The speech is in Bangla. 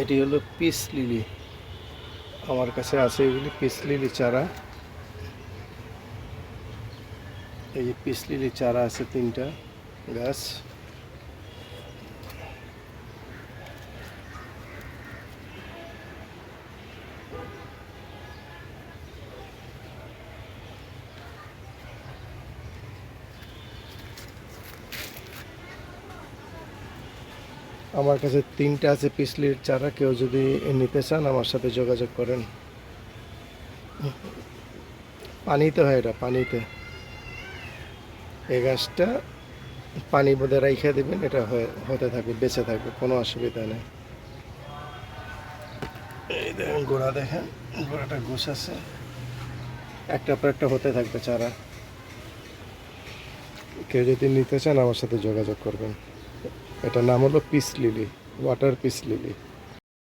এটি হলো পিস লিলি। আমার কাছে আছে এগুলি পিস লিলি চারা। এই যে পিস লিলি চারা আছে 3টা গাছ। আমার কাছে 3টা আছে পিস লিলির চারা। কেউ যদি নিতে চান আমার সাথে যোগাযোগ করেন। পানিতে হয়, এটা পানিতে। এই গাছটা পানি বোধে রাইখা দেবেন, এটা হতে থাকবে, বেঁচে থাকবে, কোনো অসুবিধা নেই। এই দেখেন গোড়া, দেখেন গোড়াটা গোছ আছে, একটা পর একটা হতে থাকবে চারা। কেউ যদি নিতে চান আমার সাথে যোগাযোগ করবেন। এটার নাম হলো peace lily, water peace lily.